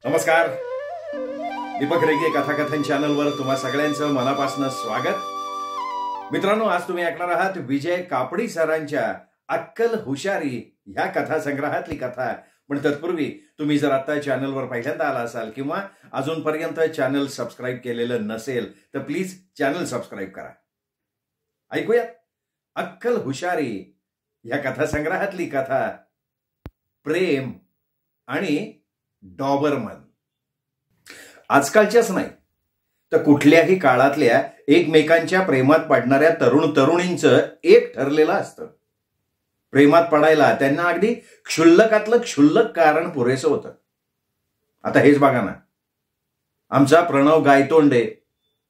नमस्कार. दीपक रेगे कथाकथन चॅनलवर तुम्हा सगळ्यांचं मनापासून स्वागत. मित्रांनो, आज तुम्ही ऐकणार आहात विजय कापडी सरांच्या अक्कल हुशारी ह्या कथासंग्रहातली कथा. पण तत्पूर्वी तुम्ही जर आता चॅनलवर पहिल्यांदा आला असाल किंवा अजूनपर्यंत चॅनल सबस्क्राईब केलेलं नसेल तर प्लीज चॅनल सबस्क्राईब करा. ऐकूया अक्कल हुशारी ह्या कथासंग्रहातली कथा, प्रेम आणि डॉबरमन. आजकालच्याच नाही तर कुठल्याही काळातल्या एकमेकांच्या प्रेमात पडणाऱ्या तरुण तरुणींचं एक ठरलेलं असतं. प्रेमात पडायला त्यांना अगदी क्षुल्लकातलं क्षुल्लक कारण पुरेसं होतं. आता हेच बघा ना, आमचा प्रणव गायतोंडे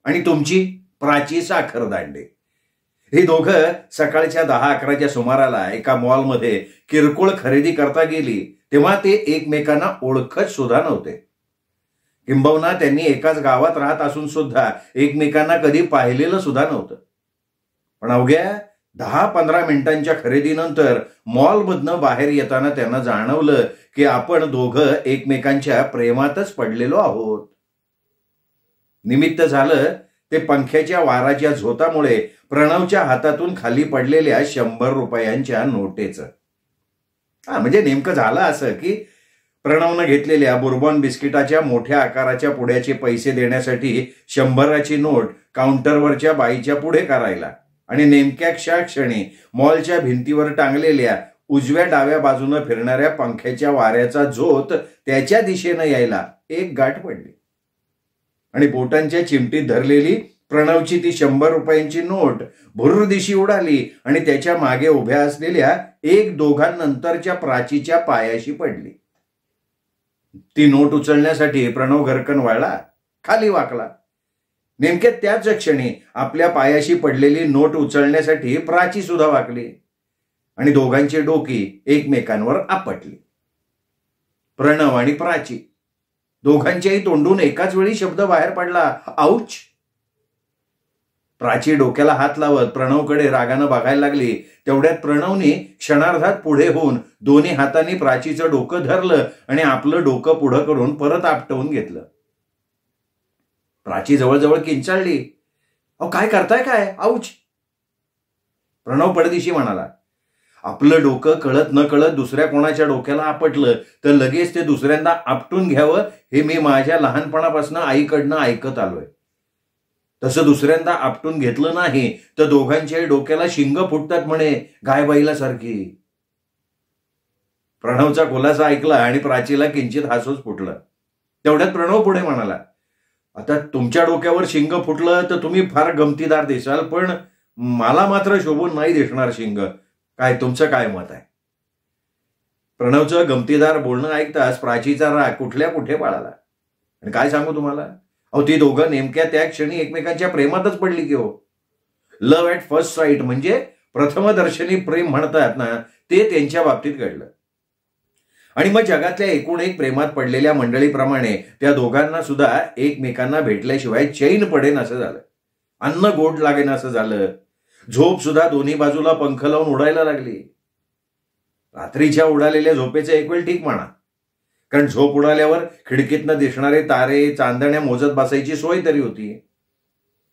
आणि तुमची प्राची साखरदांडे हे दोघं सकाळच्या 10-11च्या सुमाराला एका मॉलमध्ये किरकोळ खरेदी करता गेली तेव्हा ते एकमेकांना ओळखत सुद्धा नव्हते. किंबहुना त्यांनी एकाच गावात राहत असून सुद्धा एकमेकांना कधी पाहिलेलं सुद्धा नव्हतं. पण अवघ्या 10-15 मिनिटांच्या खरेदीनंतर मॉलमधनं बाहेर येताना त्यांना जाणवलं की आपण दोघं एकमेकांच्या प्रेमातच पडलेलो आहोत. निमित्त झालं ते पंख्याच्या वाराच्या झोतामुळे प्रणवच्या हातातून खाली पडलेल्या 100 रुपयांच्या नोटेचं. म्हणजे नेमकं झालं असं की प्रणवनं घेतलेल्या बुर्बॉन बिस्किटाच्या मोठ्या आकाराच्या पुड्याचे पैसे देण्यासाठी 100ची नोट काउंटरवरच्या बाईच्या पुढे करायला आणि नेमक्या क्षणी मॉलच्या भिंतीवर टांगलेल्या उजव्या डाव्या बाजूनं फिरणाऱ्या पंख्याच्या वाऱ्याचा झोत त्याच्या दिशेनं यायला एक गाठ पडली आणि बोटांच्या चिमटीत धरलेली प्रणवची ती 100 रुपयांची नोट भुर्र दिशी उडाली आणि त्याच्या मागे उभ्या असलेल्या एक दोघांनंतरच्या प्राचीच्या पायाशी पडली. ती नोट उचलण्यासाठी प्रणव घरकन वळला, खाली वाकला. नेमक्या त्याच क्षणी आपल्या पायाशी पडलेली नोट उचलण्यासाठी प्राची सुद्धा वाकली आणि दोघांची डोकी एकमेकांवर आपटली. प्रणव आणि प्राची दोघांच्याही तोंडून एकाच वेळी शब्द बाहेर पडला, आऊच. प्राची डोक्याला हात लावत प्रणवकडे रागानं बघायला लागली. तेवढ्यात प्रणवने क्षणार्धात पुढे होऊन दोन्ही हातांनी प्राचीचं डोकं धरलं आणि आपलं डोकं पुढं करून परत आपटवून घेतलं. प्राची जवळजवळ किंचाळली, अहो काय करताय काय, आऊच. प्रणव पडदिशी म्हणाला, आपलं डोकं कळत न कळत दुसऱ्या कोणाच्या डोक्याला आपटलं तर लगेच ते दुसऱ्यांदा आपटून घ्यावं हे मी माझ्या लहानपणापासून आईकडनं ऐकत आलोय. तसं दुसऱ्यांदा आपटून घेतलं नाही तर दोघांच्याही डोक्याला शिंग फुटतात म्हणे, गायबाईला सारखी. प्रणवचा खुलासा ऐकला आणि प्राचीला किंचित हसूच फुटलं. तेवढ्यात प्रणव पुढे म्हणाला, आता तुमच्या डोक्यावर शिंग फुटलं तर तुम्ही फार गमतीदार दिसाल, पण मला मात्र शोभून नाही दिसणार शिंग. काय तुमचं काय मत आहे? प्रणवचं गमतीदार बोलणं ऐकताच प्राचीचा राग कुठल्या कुठे पाळाला. आणि काय सांगू तुम्हाला, अहो ती दोघं नेमक्या त्या क्षणी एकमेकांच्या प्रेमातच पडली की हो. लव्ह ॲट फर्स्ट साईट म्हणजे प्रथमदर्शनी प्रेम म्हणतात ना, ते त्यांच्या बाबतीत घडलं. आणि मग जगातल्या एकूण एक प्रेमात पडलेल्या मंडळीप्रमाणे त्या दोघांना सुद्धा एकमेकांना भेटल्याशिवाय चैन पडेन असं झालं. अन्न गोड लागेन असं झालं. झोप सुद्धा दोन्ही बाजूला पंख लावून उडायला लागली. रात्रीच्या उडालेल्या झोपेचं एक वेळ ठीक म्हणा, कारण झोप उडाल्यावर खिडकीतनं दिसणारे तारे चांदण्या मोजत बसायची सोय तरी होती.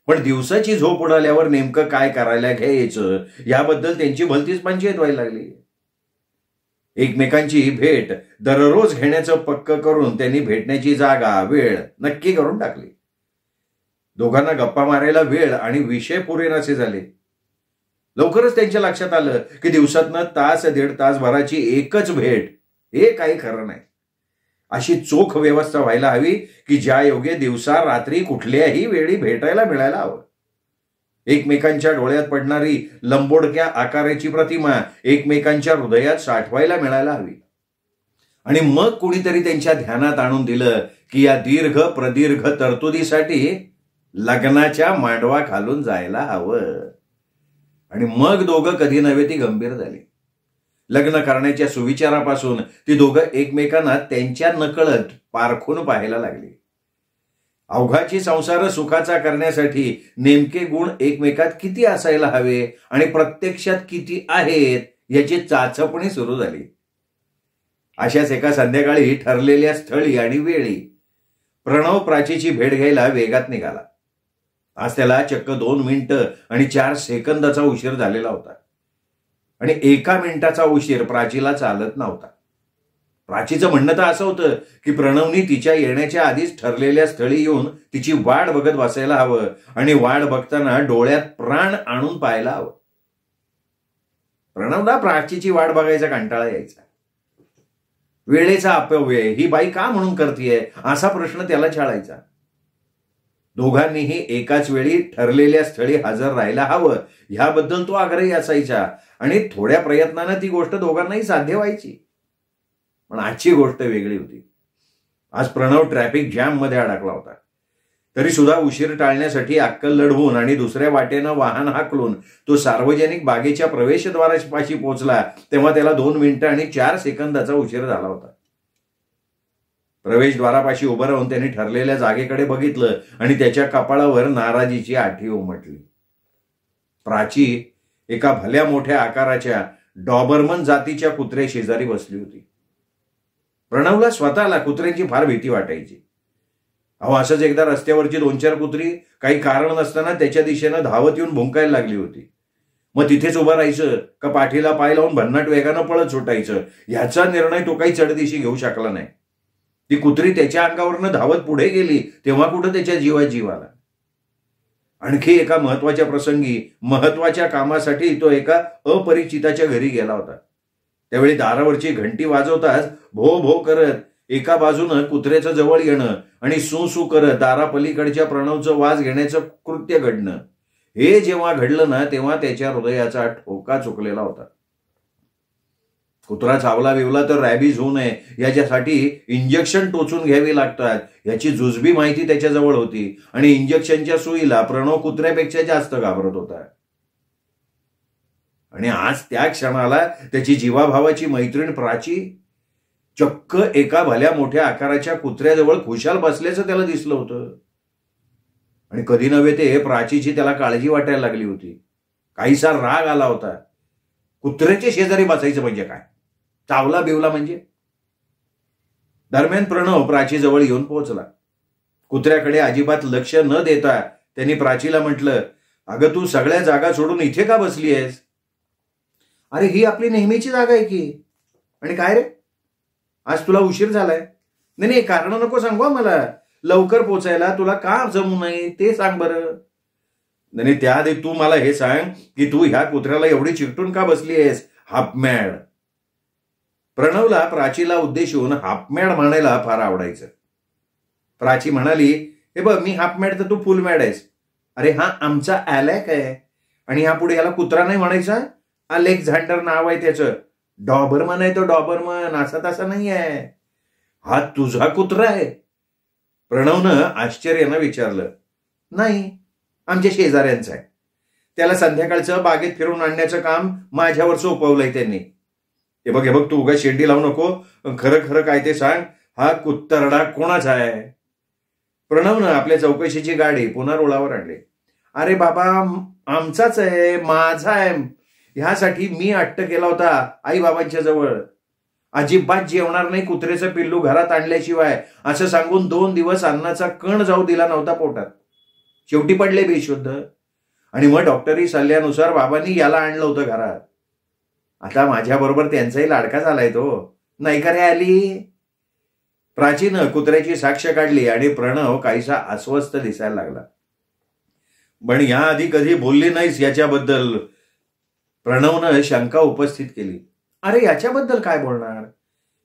पण दिवसाची झोप उडाल्यावर नेमकं काय करायला घ्यायचं याबद्दल त्यांची भलतीच पंचायत व्हायला लागली. एकमेकांची भेट दररोज घेण्याचं पक्क करून त्यांनी भेटण्याची जागा वेळ नक्की करून टाकली. दोघांना गप्पा मारायला वेळ आणि विषय पुरेनासे झाले. लवकरच त्यांच्या लक्षात आलं की दिवसातनं तास 1.5 तासभराची एकच भेट हे काही खरं नाही. अशी चोख व्यवस्था व्हायला हवी की ज्या योगे दिवसा रात्री कुठल्याही वेळी भेटायला मिळायला हवं. एकमेकांच्या डोळ्यात पडणारी लंबोडक्या आकाराची प्रतिमा एकमेकांच्या हृदयात साठवायला मिळायला हवी. आणि मग कुणीतरी त्यांच्या ध्यानात आणून दिलं की या दीर्घ प्रदीर्घ तरतुदीसाठी लग्नाच्या मांडवा खालून जायला हवं. आणि मग दोघं कधी नव्हे ती गंभीर झाली. लग्न करण्याच्या सुविचारापासून ती दोघं एकमेकांना त्यांच्या नकळत पारखून पाहायला लागली. अवघाची संसार सुखाचा करण्यासाठी नेमके गुण एकमेकात किती असायला हवे आणि प्रत्यक्षात किती आहेत याची चाचपणी सुरू झाली. अशाच एका संध्याकाळी ठरलेल्या स्थळी आणि वेळी प्रणव प्राचीची भेट घ्यायला वेगात निघाला. आज त्याला चक्क 2 मिनिटं आणि 4 सेकंदाचा उशीर झालेला होता. आणि 1 मिनिटाचा उशीर प्राचीला चालत नव्हता. प्राचीचं म्हणणं तर असं होतं की प्रणवनी तिच्या येण्याच्या आधीच ठरलेल्या स्थळी येऊन तिची वाट बघत बसायला हवं आणि वाट बघताना डोळ्यात प्राण आणून पाहायला हवं. प्रणवला प्राचीची वाट बघायचा कंटाळा यायचा. वेळेचा अपव्यय ही बाई का म्हणून करतेय असा प्रश्न त्याला छाळायचा. दोघांनीही एकाच वेळी ठरलेल्या स्थळी हजर राहायला हवं ह्याबद्दल तो आग्रही असायचा आणि थोड्या प्रयत्नानं ती गोष्ट दोघांनाही साध्य व्हायची. पण आजची गोष्ट वेगळी होती. आज प्रणव ट्रॅफिक जॅम मध्ये अडकला होता. तरी सुद्धा उशीर टाळण्यासाठी अक्कल लढवून आणि दुसऱ्या वाटेनं वाहन हाकलून तो सार्वजनिक बागेच्या प्रवेशद्वारापाशी पोहोचला तेव्हा त्याला 2 मिनिटं आणि 4 सेकंदाचा उशीर झाला होता. प्रवेशद्वारापाशी उभं राहून त्यांनी ठरलेल्या जागेकडे बघितलं आणि त्याच्या कपाळावर नाराजीची आठी उमटली. प्राची एका भल्या मोठ्या आकाराच्या डॉबरमन जातीच्या कुत्रे शेजारी बसली होती. प्रणवला स्वतःला कुत्र्यांची फार भीती वाटायची. असंच एकदा रस्त्यावरची 2-4 कुत्री काही कारण नसताना त्याच्या दिशेनं धावत येऊन भुंकायला लागली होती. मग तिथेच उभं राहायचं का पाठीला पाय लावून भन्नाट वेगानं पळत सुटायचं ह्याचा निर्णय तो काही चढदिशी घेऊ शकला नाही. ती कुत्री त्याच्या अंगावरनं धावत पुढे गेली तेव्हा कुठं त्याच्या जीवात जीव आला. आणखी एका महत्वाच्या प्रसंगी महत्वाच्या कामासाठी तो एका अपरिचिताच्या घरी गेला होता. त्यावेळी दारावरची घंटी वाजवताच भो भो करत एका बाजूनं कुत्र्याचं जवळ येणं आणि सू सू करत दारापलीकडच्या प्रणवचं वास घेण्याचं कृत्य घडणं हे जेव्हा घडलं ना तेव्हा त्याच्या हृदयाचा ठोका चुकलेला होता. कुत्रा चावला बिवला तर रॅबीज होऊ नये याच्यासाठी इंजेक्शन टोचून घ्यावी लागतात याची जुजबी माहिती त्याच्याजवळ होती आणि इंजेक्शनच्या सुईला प्रणव कुत्र्यापेक्षा जास्त घाबरत होता. आणि आज त्या क्षणाला त्याची जीवाभावाची मैत्रीण प्राची चक्क एका भल्या मोठ्या आकाराच्या कुत्र्याजवळ खुशाल बसल्याचं त्याला दिसलं होतं. आणि कधी नव्हे ते प्राचीची त्याला काळजी वाटायला लागली होती. काहीसा राग आला होता. कुत्र्याच्या शेजारी बसायचं म्हणजे काय, चावला बिवला म्हणजे. दरम्यान प्रणव प्राचीजवळ येऊन पोहोचला. कुत्र्याकडे अजिबात लक्ष न देता त्यांनी प्राचीला म्हटलं, अगं तू सगळ्या जागा सोडून इथे का बसली आहेस? अरे ही आपली नेहमीची जागा आहे की. आणि काय रे आज तुला उशीर झालाय? नाही कारण नको सांगू मला. लवकर पोचायला तुला का जमू नये ते सांग बरं. नाही त्याआधी तू मला हे सांग की तू ह्या कुत्र्याला एवढी चिकटून का बसली आहेस हाफमॅड? प्रणवला प्राचीला उद्देशून हाफमॅड म्हणायला फार आवडायचं. प्राची म्हणाली, हे बघ मी हाफमॅड तर तू फुलमॅड आहेस. अरे हा आमचा ॲलेक आहे आणि ह्या पुढे याला कुत्रा नाही म्हणायचा. अलेक्झांडर नाव आहे त्याचं. डॉबरमन आहे तो डॉबरमन, असा तसा नाही आहे. हा तुझा कुत्रा आहे? प्रणवनं आश्चर्यानं विचारलं. नाही आमच्या शेजाऱ्यांचा आहे. त्याला संध्याकाळचं बागेत फिरून आणण्याचं काम माझ्यावर सोपवलंय त्यांनी. हे बघ तू उगा शेंडी लावू नको. खरं खरं काय ते सांग, हा कुत्तरडा कोणाचा आहे? प्रणवनं आपल्या चौकशीची गाडी पुन्हा रुळावर आणली. अरे बाबा आमचाच आहे, माझा आहे. ह्यासाठी मी अट्ट केला होता आई बाबांच्या जवळ. अजिबात जेवणार नाही कुत्र्याचं पिल्लू घरात आणल्याशिवाय असं सांगून 2 दिवस अन्नाचा कण जाऊ दिला नव्हता पोटात. शेवटी पडले बेशुद्ध आणि मग डॉक्टरी सल्ल्यानुसार बाबांनी याला आणलं होतं घरात. आता माझ्याबरोबर त्यांचाही लाडका झालाय तो, नाही का रे आली? प्राचीनं कुत्र्याची साक्ष काढली आणि प्रणव काहीसा अस्वस्थ दिसायला लागला. पण याआधी कधी बोलली नाहीस याच्याबद्दल? प्रणवनं शंका उपस्थित केली. अरे याच्याबद्दल काय बोलणार?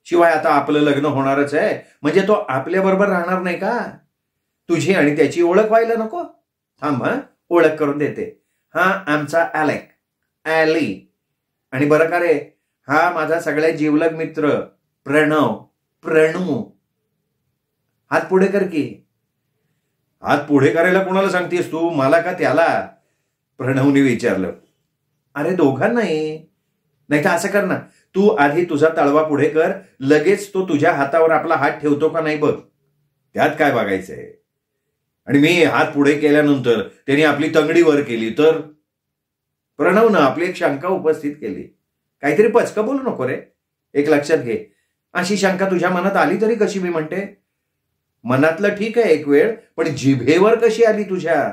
शिवाय आता आपलं लग्न होणारच आहे म्हणजे तो आपल्याबरोबर राहणार नाही का? तुझी आणि त्याची ओळख व्हायला नको? थांब ओळख करून देते. हा आमचा ॲलेक, ॲली. आणि बरं का रे, हा माझा सगळ्यात जिवलग मित्र प्रणव, प्रणू. हात पुढे कर की. हात पुढे करायला कोणाला सांगतेस तू, मला का त्याला? प्रणवने विचारलं. अरे दोघांनाही. नाही तर असं कर ना, तू आधी तुझा तळवा पुढे कर, लगेच तो तुझ्या हातावर आपला हात ठेवतो का नाही बघ. त्यात काय बघायचंय? आणि मी हात पुढे केल्यानंतर त्यांनी आपली तंगडी वर केली तर? प्रणवनं आपली एक शंका उपस्थित केली. काहीतरी पचका बोलू नको रे. एक लक्षात घे, अशी शंका तुझ्या मनात आली तरी कशी? मी म्हणते मनातलं ठीक आहे एक वेळ, पण जिभेवर कशी आली तुझ्या?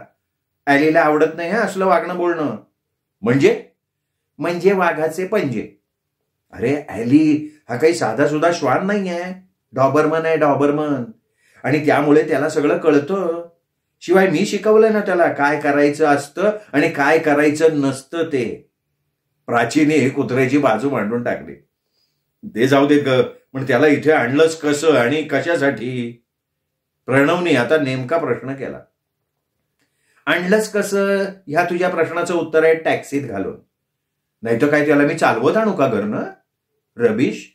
ॲलीला आवडत नाही हा असलं वागणं बोलणं. म्हणजे वाघाचे पंजे. अरे ॲली हा काही साधा सुद्धा श्वान नाही आहे, डॉबरमन आहे, डॉबरमन. आणि त्यामुळे त्याला सगळं कळतं. शिवाय मी शिकवलं ना त्याला काय करायचं असतं आणि काय करायचं नसतं ते. प्राचीने कुत्र्याची बाजू मांडून टाकली. ते जाऊ दे ग, पण त्याला इथे आणलंच कसं आणि कशासाठी? प्रणवने आता नेमका प्रश्न केला. आणलंच कसं ह्या तुझ्या प्रश्नाचं उत्तर आहे टॅक्सीत घालून. नाही तर काय त्याला मी चालवत आणू का घरनं? रबीश.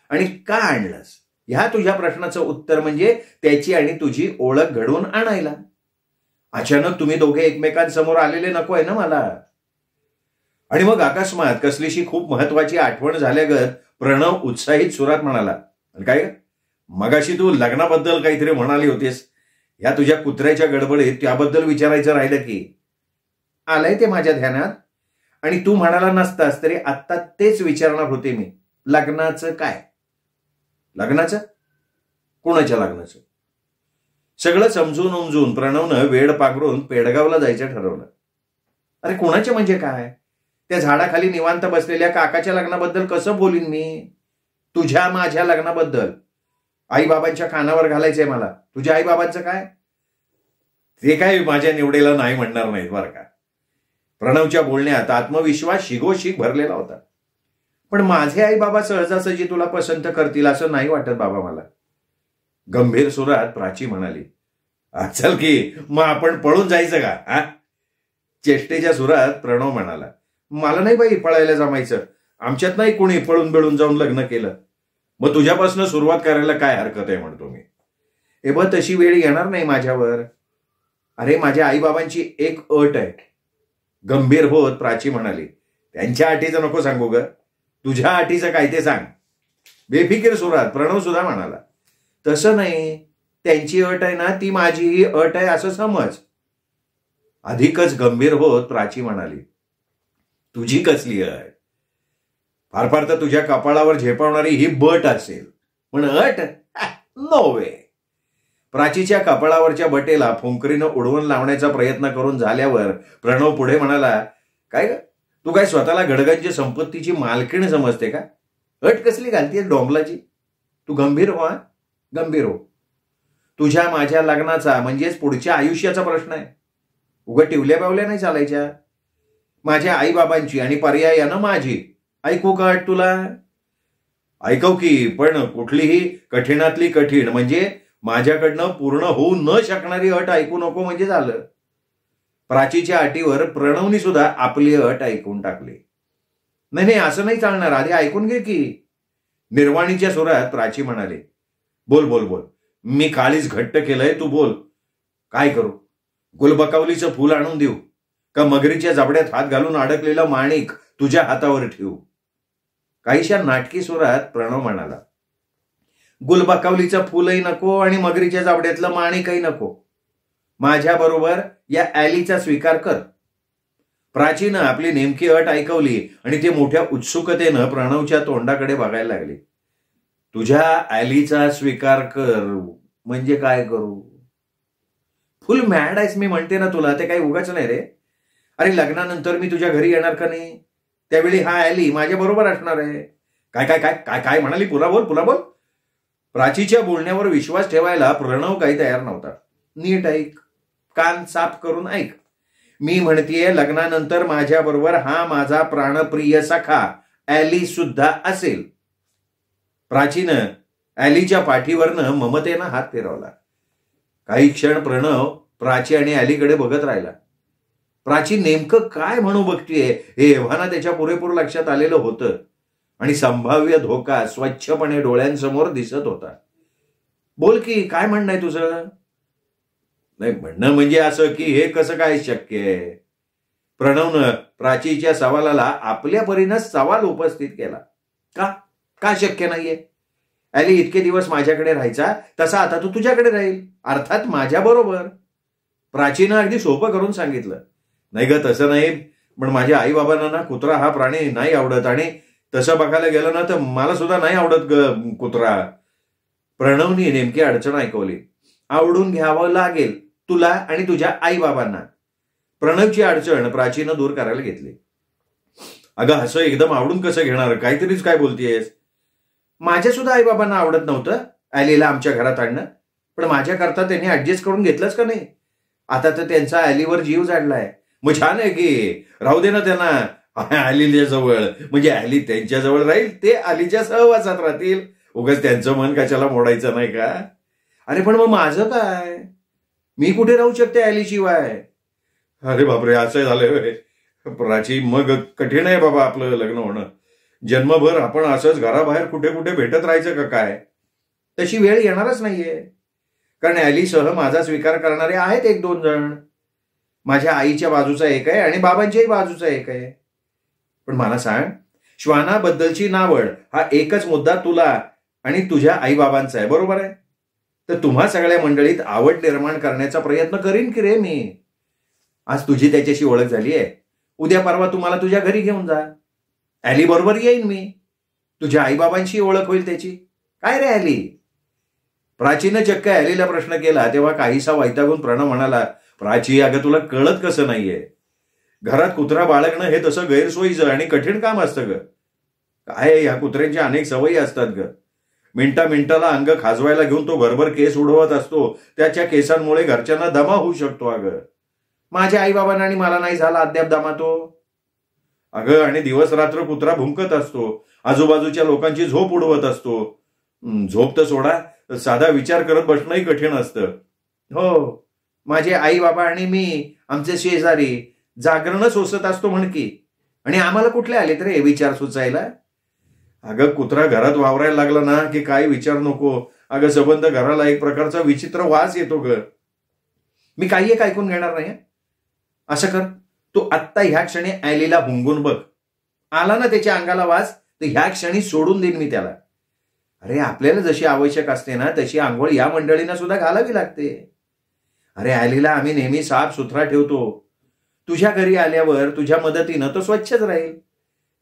आणि का आणलंस ह्या तुझ्या प्रश्नाचं उत्तर म्हणजे त्याची आणि तुझी ओळख घडवून आणायला. अचानक तुम्ही दोघे एकमेकांसमोर आलेले नको आहे ना मला. आणि मग अकस्मात कसलीशी खूप महत्वाची आठवण झाल्यागत प्रणव उत्साहित सुरात म्हणाला, काय मगाशी तू लग्नाबद्दल काहीतरी म्हणाली होतीस, या तुझ्या कुत्र्याच्या गडबडीत त्याबद्दल विचारायचं राहिलं की. आलंय ते माझ्या ध्यानात, आणि तू म्हणाला नसतास तरी आत्ता तेच विचारणार होते मी. लग्नाचं काय? लग्नाचं? कोणाच्या लग्नाचं? सगळं समजून उमजून प्रणवनं वेळ पांघरून पेडगावला जायचं ठरवलं. अरे कोणाचे म्हणजे काय? त्या झाडाखाली निवांत बसलेल्या काकाच्या लग्नाबद्दल कसं बोलीन मी? तुझ्या माझ्या लग्नाबद्दल. आईबाबांच्या कानावर घालायचंय मला. तुझ्या आईबाबांचं काय? ते काय माझ्या निवडेला नाही म्हणणार नाहीत बरं का. प्रणवच्या बोलण्यात आत्मविश्वास शिगोशिग भरलेला होता. पण माझे आई बाबा सहजासहजी तुला पसंत करतील असं नाही वाटत बाबा मला. गंभीर सुरात प्राची म्हणाली. चल की मग आपण पळून जायचं का? हा, चेष्टेच्या सुरात प्रणव म्हणाला. मला नाही बाई पळायला जमायचं. आमच्यात नाही कोणी पळून बेळून जाऊन लग्न केलं. मग तुझ्यापासून सुरुवात करायला काय हरकत आहे म्हणतो मी. हे बघ तशी वेळ येणार नाही माझ्यावर. अरे माझ्या आईबाबांची एक अट आहे. गंभीर होत प्राची म्हणाली. त्यांच्या अटीचं नको सांगू ग, तुझ्या अटीचं काय ते सांग. बेफिकीर सुरात प्रणव सुद्धा म्हणाला. तसं नाही, त्यांची अट आहे ना ती माझीही अट आहे असं समज. अधिकच गंभीर होत प्राची म्हणाली. तुझी कसली अट? फार फार तर तुझ्या कपाळावर झेपावणारी ही बट असेल, पण अट नो वे. प्राचीच्या कपाळावरच्या बटेला फुंकरीनं उडवून लावण्याचा प्रयत्न करून झाल्यावर प्रणव पुढे म्हणाला. काय ग, तू काय स्वतःला गडगंज संपत्तीची मालकीण समजते का? अट कसली घालतीये डोंबलाची? तू गंभीर हो. गंभीर हो. तुझ्या माझ्या लग्नाचा म्हणजेच पुढच्या आयुष्याचा प्रश्न आहे. उगा टिवल्या बावल्या नाही चालायच्या. माझ्या आईबाबांची आणि पर्यायानं माझी. ऐकू का अट तुला? ऐकव की, पण कुठलीही कठीणातली कठीण म्हणजे माझ्याकडनं पूर्ण होऊ न शकणारी अट ऐकू नको म्हणजे झालं. प्राचीच्या अटीवर प्रणवनी सुद्धा आपली अट ऐकून टाकली. नाही असं नाही चालणार, आधी ऐकून घे की. निर्वाणीच्या सुरात प्राची म्हणाली. बोल बोल बोल, मी काळीच घट्ट केलंय, तू बोल. काय करू? गुलबकावलीचं फूल आणून देऊ का मगरीच्या जबड्यात हात घालून अडकलेला माणिक तुझ्या हातावर ठेवू? काहीशा नाटकी सुरात प्रणव म्हणाला. गुलबकावलीचं फुलही नको आणि मगरीच्या जावड्यातलं माणिकही नको. माझ्या बरोबर या ॲलीचा स्वीकार कर. प्राचीनं आपली नेमकी अट ऐकवली आणि ते मोठ्या उत्सुकतेनं प्रणवच्या तोंडाकडे बघायला लागली. तुझ्या ॲलीचा स्वीकार कर म्हणजे काय करू? फुल मॅड आहेस मी म्हणते ना तुला, ते काही उगाच नाही रे. अरे लग्नानंतर मी तुझ्या घरी येणार का नाही, त्यावेळी हा ॲली माझ्या बरोबर असणार आहे. काय काय काय काय काय म्हणाली? पुन्हा बोल. प्राचीच्या बोलण्यावर विश्वास ठेवायला प्रणव काही तयार नव्हता. नीट ऐक, कान साफ करून ऐक. मी म्हणतीये लग्नानंतर माझ्या बरोबर हा माझा प्राणप्रिय सखा ॲली सुद्धा असेल. प्राचीनं ॲलीच्या पाठीवरनं ममतेनं हात फिरवला. काही क्षण प्रणव प्राची आणि ॲलीकडे बघत राहिला. प्राची नेमकं काय म्हणू बघतीये हे एव्हाना त्याच्या पुरेपूर लक्षात आलेलं होतं आणि संभाव्य धोका स्वच्छपणे डोळ्यांसमोर दिसत होता. बोल की, काय म्हणणं आहे तुझं? नाही म्हणणं म्हणजे असं की हे कसं काय शक्य आहे? प्रणवनं प्राचीच्या सवालाला आपल्या परीनं सवाल उपस्थित केला. का शक्य नाहीये? ॲली इतके दिवस माझ्याकडे राहायचा, तसा आता तू तुझ्याकडे राहील, अर्थात माझ्या बरोबर. प्राचीनं अगदी सोपं करून सांगितलं. नाही ग तसं नाही, पण माझ्या आईबाबांना ना कुत्रा हा प्राणी नाही आवडत आणि तसं बघायला गेलं ना तर मला सुद्धा नाही आवडत कुत्रा. प्रणवनी नेमकी अडचण ऐकवली. आवडून घ्यावं लागेल तुला आणि तुझ्या आई बाबांना. प्रणवची अडचण प्राचीनं दूर करायला घेतली. अगं असं एकदम आवडून कसं घेणार, काहीतरीच काय बोलतेयस. माझ्या सुद्धा आई बाबांना आवडत नव्हतं ॲलीला आमच्या घरात आणणं, पण माझ्याकरता त्यांनी ऍडजस्ट करून घेतलंच का नाही. आता तर त्यांचा ॲलीवर जीव जाडलाय. मग छान आहे की, राहू दे ना त्यांना ॲलीच्या जवळ, म्हणजे ॲली त्यांच्या जवळ राहील, ते ॲलीच्या सहवासात राहतील. उगाच त्यांचं मन कशाला मोडायचं नाही का. अरे पण मग माझं काय, मी कुठे राहू शकते ॲलीशिवाय. अरे बापरे, असं झालंय प्राची. मग कठीण आहे बाबा आपलं लग्न होणं. जन्मभर आपण असंच घराबाहेर कुठे कुठे भेटत राहायचं का काय. तशी वेळ येणारच नाहीये, कारण ॲलीसह माझा स्वीकार करणारे आहेत 1-2 जण. माझ्या आईच्या बाजूचा एक आहे आणि बाबांच्याही बाजूचा एक आहे. पण मला सांग, श्वानाबद्दलची नावड हा एकच मुद्दा तुला आणि तुझ्या आईबाबांचा आहे, बरोबर आहे. तर तुम्हा सगळ्या मंडळीत आवड निर्माण करण्याचा प्रयत्न करीन की रे मी. आज तुझी त्याच्याशी ओळख झाली आहे, उद्या परवा तुम्हाला तुझ्या घरी घेऊन जा. ॲली बरोबर येईन मी, तुझ्या आईबाबांशी ओळख होईल त्याची. काय रे ॲली. प्राचीनं चक्क ॲलीला प्रश्न केला तेव्हा काहीसा वैतागून प्रणव म्हणाला, प्राची अगं तुला कळत कसं नाहीये, घरात कुत्रा बाळगणं हे तसं गैरसोयीचं आणि कठीण काम असतं ग. काय ह्या कुत्र्यांच्या अनेक सवयी असतात ग. मिनिटाला अंग खाजवायला घेऊन तो भरभर केस उडवत असतो. त्याच्या केसांमुळे घरच्यांना दमा होऊ शकतो. अगं माझ्या आईबाबांना आणि मला नाही झाला अद्याप दमा तो. अगं आणि दिवस रात्र कुत्रा भुंकत असतो, आजूबाजूच्या लोकांची झोप उडवत असतो. झोप तर सोडा, साधा विचार करत बसणंही कठीण असतं. हो, माझे आई बाबा आणि मी आमचे शेजारी जागरणं सोसत असतो म्हण की. आणि आम्हाला कुठले आले तर विचार सुचायला. अगं कुत्रा घरात वावरायला लागला ना की काय विचार नको. अगं संबंध घराला एक प्रकारचा विचित्र वास येतो ग. मी काही एक ऐकून घेणार नाही. असं कर, तू आत्ता ह्या क्षणी ॲलीला हुंगून बघ. आला ना त्याच्या अंगाला वास तर ह्या क्षणी सोडून देईन मी त्याला. अरे आपल्याला जशी आवश्यक असते ना तशी आंघोळ या मंडळींना सुद्धा घालावी लागते. अरे ॲलीला आम्ही नेहमी साफ सुथरा ठेवतो. तुझ्या घरी आल्यावर तुझ्या मदतीनं तो स्वच्छच राहील.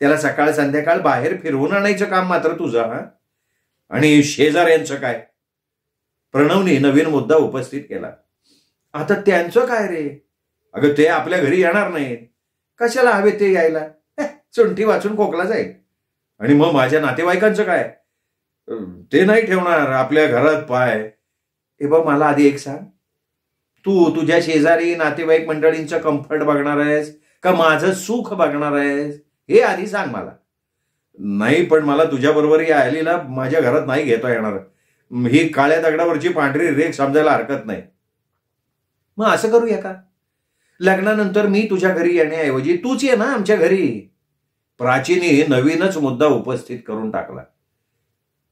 त्याला सकाळ संध्याकाळ बाहेर फिरवून आणायचं काम मात्र तुझं. हा, आणि शेजाऱ्यांचं काय. प्रणवने नवीन मुद्दा उपस्थित केला. आता त्यांचं काय रे. अगं ते आपल्या घरी येणार नाहीत. कशाला हवे ते यायला. चुंठी वाचून खोकला जाईल. आणि मग माझ्या नातेवाईकांचं काय, ते नाही ठेवणार आपल्या घरात पाय. हे बघ मला आधी एक सांग, तू तुझ्या शेजारी नातेवाईक मंडळींचं कम्फर्ट बघणार आहेस का माझं सुख बघणार आहेस, हे आधी सांग मला. नाही पण मला तुझ्या बरोबर या ॲलीला माझ्या घरात नाही घेता येणार. ही काळ्या दगडावरची पांढरी रेख समजायला हरकत नाही. मग असं करूया का, लग्नानंतर मी तुझ्या घरी येण्याऐवजी तूच ये ना आमच्या घरी. प्राचीने नवीनच मुद्दा उपस्थित करून टाकला.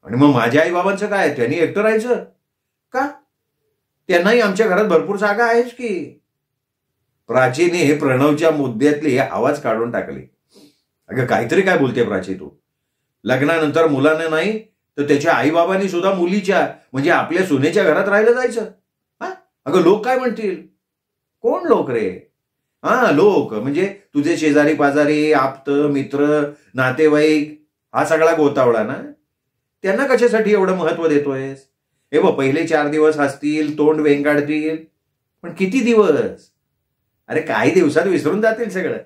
आणि मग माझ्या आई बाबांचं काय, त्यांनी एकटं राहायचं का, त्यांनाही आमच्या घरात भरपूर जागा आहेच की. प्राचीने प्रणवच्या मुद्द्यातली आवाज काढून टाकली. अगं काहीतरी काय बोलते प्राची तू. लग्नानंतर मुलाने नाही तर त्याच्या आईबाबांनी सुद्धा मुलीच्या म्हणजे आपल्या सुनेच्या घरात राहायला जायचं. हा, अगं लोक काय म्हणतील. कोण लोक रे. हा, लोक म्हणजे तुझे शेजारी पाजारी, आप्त मित्र, नातेवाईक, हा सगळा गोतावळा ना. त्यांना कशासाठी एवढं महत्व देतोयस. हे बघ, पहिले 4 दिवस हसतील, तोंड वेंगाडतील, पण किती दिवस. अरे काही दिवसात विसरून जातील सगळं.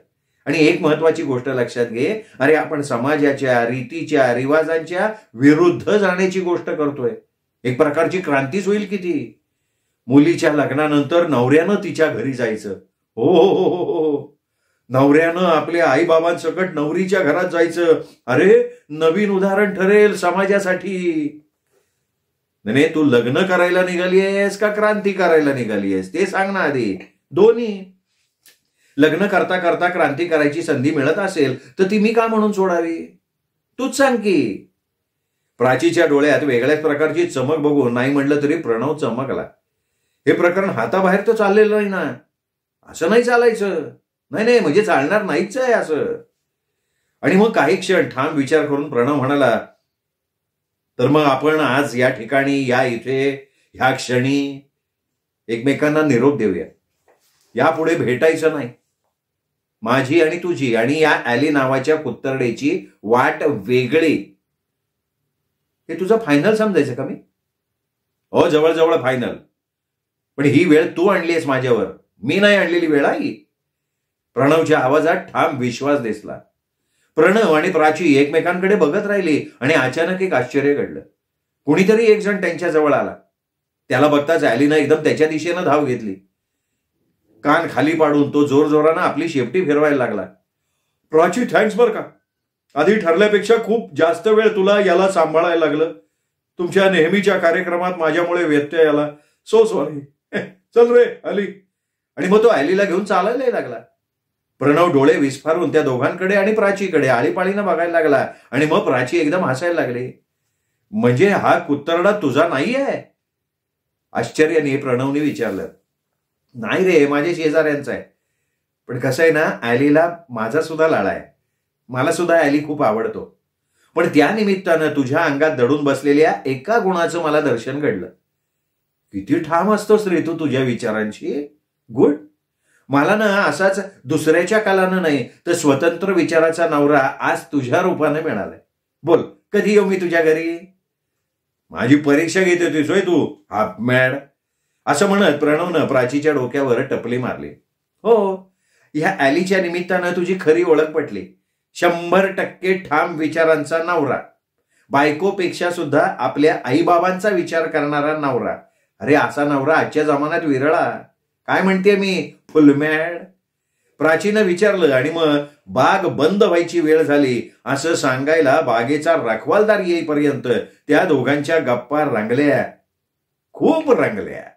आणि एक महत्वाची गोष्ट लक्षात घे, अरे आपण समाजाच्या रीतीच्या रिवाजांच्या विरुद्ध जाण्याची गोष्ट करतोय. एक प्रकारची क्रांतीच होईल किती. मुलीच्या लग्नानंतर नवऱ्यानं तिच्या घरी जायचं. हो हो हो हो, नवऱ्यानं आपल्या आई बाबांसकट नवरीच्या घरात जायचं. अरे नवीन उदाहरण ठरेल समाजासाठी. नाही, तू लग्न करायला निघाली आहेस का क्रांती करायला निघाली आहेस ते सांग ना आधी. दोन्ही. लग्न करता करता क्रांती करायची संधी मिळत असेल तर ती मी का म्हणून सोडावी, तूच सांग की. प्राचीच्या डोळ्यात वेगळ्याच प्रकारची चमक बघून नाही म्हटलं तरी प्रणव चमकला. हे प्रकरण हाताबाहेर तर चाललेलं नाही ना. असं नाही चालायचं. नाही म्हणजे चालणार नाहीच आहे असं. आणि मग काही क्षण ठाम विचार करून प्रणव म्हणाला, तर मग आपण आज या ठिकाणी, या इथे, ह्या क्षणी एकमेकांना निरोप देऊया. यापुढे भेटायचं नाही. माझी आणि तुझी आणि या ॲली नावाच्या कुत्तरडेची वाट वेगळी. हे तुझं फायनल समजायचं का मी? हो, जवळजवळ फायनल. पण ही वेळ तू आणलीयस माझ्यावर, मी नाही आणलेली वेळ आहे. प्रणवच्या आवाजात ठाम विश्वास दिसला. प्रणव आणि प्राची एकमेकांकडे बघत राहिली आणि अचानक एक आश्चर्य घडलं. कुणीतरी एक जण त्यांच्या जवळ आला. त्याला बघताच ॲलीनं एकदम त्याच्या दिशेनं धाव घेतली. कान खाली पाडून तो जोरजोरानं आपली शेपटी फिरवायला लागला. प्राची, थँक्स बरं का. आधी ठरल्यापेक्षा खूप जास्त वेळ तुला याला सांभाळायला लागलं. तुमच्या नेहमीच्या कार्यक्रमात माझ्यामुळे व्यत्यय आला. So sorry. चल रे ॲली. आणि मग तो ॲलीला घेऊन चालायलाही लागला. प्रणव डोळे विस्फारून त्या दोघांकडे आणि प्राचीकडे आळीपाळीनं बघायला लागला आणि मग प्राची एकदम हसायला लागली. म्हणजे हा कुत्तरडा तुझा नाही आहे? आश्चर्याने प्रणवने विचारलं. नाही रे, माझ्या शेजाऱ्यांचा आहे. पण कसं आहे ना, ॲलीला माझा सुद्धा लाडा आहे. मला सुद्धा ॲली खूप आवडतो. पण त्या निमित्तानं तुझ्या अंगात दडून बसलेल्या एका गुणाचं मला दर्शन घडलं. किती ठाम असतोस रे तू तुझ्या विचारांची. गुड. मला ना असाच दुसऱ्याच्या कालानं नाही तर स्वतंत्र विचाराचा नवरा आज तुझ्या रूपाने मिळालाय. बोल, कधी येऊ मी तुझ्या घरी? माझी परीक्षा घेत होतीस होय तू, हाफ मॅड. असं म्हणत प्रणवनं प्राचीच्या डोक्यावर टपली मारली. हो, ह्या ॲलीच्या निमित्तानं तुझी खरी ओळख पटली. 100% ठाम विचारांचा नवरा. बायकोपेक्षा सुद्धा आपल्या आईबाबांचा विचार करणारा नवरा. अरे, असा नवरा आजच्या जमान्यात विरळा. काय म्हणते मी, फुलमॅड? प्राचीनं विचारलं आणि मग बाग बंद व्हायची वेळ झाली असं सांगायला बागेचा रखवालदार येईपर्यंत त्या दोघांच्या गप्पा रंगल्या, खूप रंगल्या.